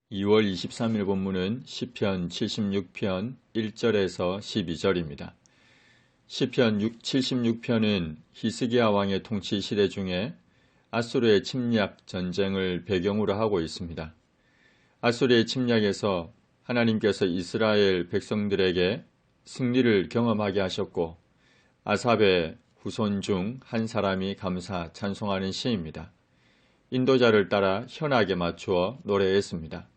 2월 23일 본문은 시편 76편 1절에서 12절입니다. 시편 76편은 히스기야 왕의 통치 시대 중에 아수르의 침략 전쟁을 배경으로 하고 있습니다. 아수르의 침략에서 하나님께서 이스라엘 백성들에게 승리를 경험하게 하셨고 아삽의 후손 중 한 사람이 감사 찬송하는 시입니다. 인도자를 따라 현악에 맞추어 노래했습니다.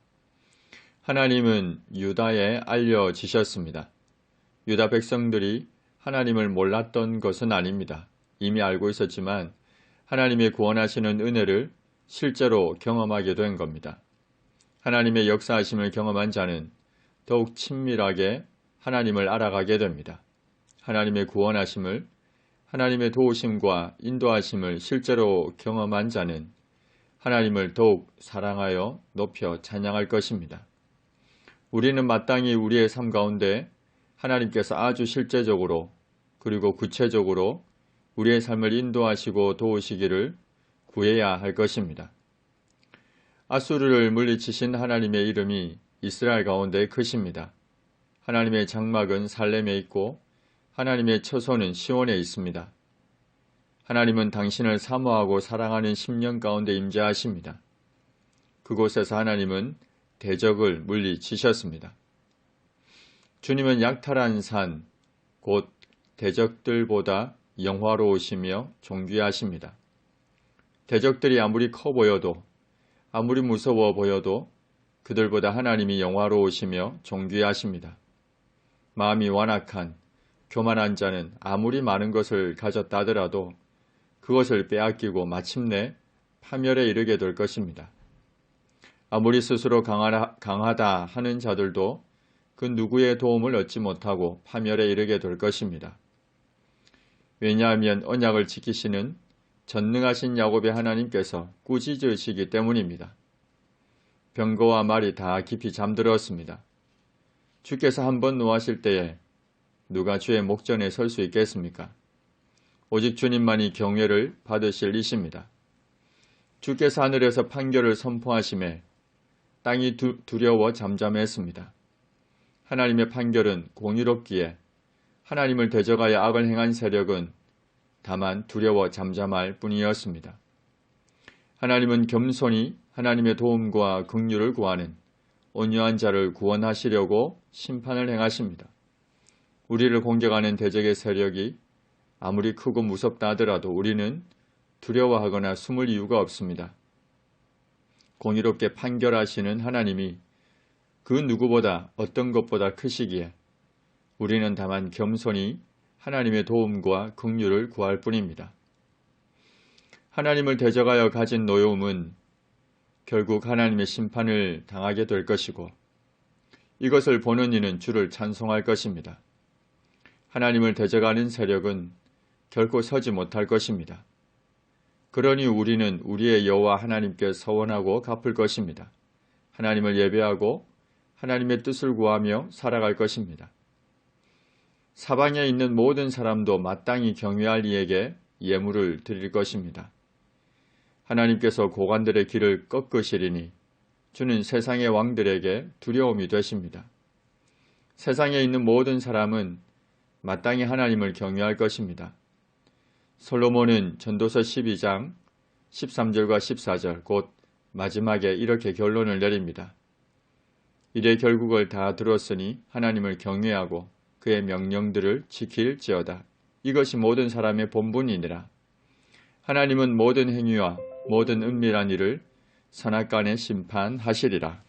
하나님은 유다에 알려지셨습니다. 유다 백성들이 하나님을 몰랐던 것은 아닙니다. 이미 알고 있었지만 하나님의 구원하시는 은혜를 실제로 경험하게 된 겁니다. 하나님의 역사하심을 경험한 자는 더욱 친밀하게 하나님을 알아가게 됩니다. 하나님의 구원하심을, 하나님의 도우심과 인도하심을 실제로 경험한 자는 하나님을 더욱 사랑하여 높여 찬양할 것입니다. 우리는 마땅히 우리의 삶 가운데 하나님께서 아주 실제적으로 그리고 구체적으로 우리의 삶을 인도하시고 도우시기를 구해야 할 것입니다. 아수르를 물리치신 하나님의 이름이 이스라엘 가운데 크십니다. 하나님의 장막은 살렘에 있고 하나님의 처소는 시온에 있습니다. 하나님은 당신을 사모하고 사랑하는 심령 가운데 임재하십니다. 그곳에서 하나님은 대적을 물리치셨습니다. 주님은 약탈한 산, 곧 대적들보다 영화로우시며 존귀하십니다. 대적들이 아무리 커 보여도, 아무리 무서워 보여도 그들보다 하나님이 영화로우시며 존귀하십니다. 마음이 완악한, 교만한 자는 아무리 많은 것을 가졌다 하더라도 그것을 빼앗기고 마침내 파멸에 이르게 될 것입니다. 아무리 스스로 강하다 하는 자들도 그 누구의 도움을 얻지 못하고 파멸에 이르게 될 것입니다. 왜냐하면 언약을 지키시는 전능하신 야곱의 하나님께서 꾸짖으시기 때문입니다. 병거와 말이 다 깊이 잠들었습니다. 주께서 한번 노하실 때에 누가 주의 목전에 설 수 있겠습니까? 오직 주님만이 경외를 받으실 이십니다. 주께서 하늘에서 판결을 선포하심에 땅이 두려워 잠잠했습니다. 하나님의 판결은 공의롭기에 하나님을 대적하여 악을 행한 세력은 다만 두려워 잠잠할 뿐이었습니다. 하나님은 겸손히 하나님의 도움과 긍휼을 구하는 온유한 자를 구원하시려고 심판을 행하십니다. 우리를 공격하는 대적의 세력이 아무리 크고 무섭다 하더라도 우리는 두려워하거나 숨을 이유가 없습니다. 공의롭게 판결하시는 하나님이 그 누구보다 어떤 것보다 크시기에 우리는 다만 겸손히 하나님의 도움과 긍휼을 구할 뿐입니다. 하나님을 대적하여 가진 노여움은 결국 하나님의 심판을 당하게 될 것이고 이것을 보는 이는 주를 찬송할 것입니다. 하나님을 대적하는 세력은 결코 서지 못할 것입니다. 그러니 우리는 우리의 여호와 하나님께 서원하고 갚을 것입니다. 하나님을 예배하고 하나님의 뜻을 구하며 살아갈 것입니다. 사방에 있는 모든 사람도 마땅히 경외할 이에게 예물을 드릴 것입니다. 하나님께서 고관들의 길을 꺾으시리니 주는 세상의 왕들에게 두려움이 되십니다. 세상에 있는 모든 사람은 마땅히 하나님을 경외할 것입니다. 솔로몬은 전도서 12장 13절과 14절 곧 마지막에 이렇게 결론을 내립니다. 이래 결국을 다 들었으니 하나님을 경외하고 그의 명령들을 지킬지어다. 이것이 모든 사람의 본분이니라. 하나님은 모든 행위와 모든 은밀한 일을 선악간에 심판하시리라.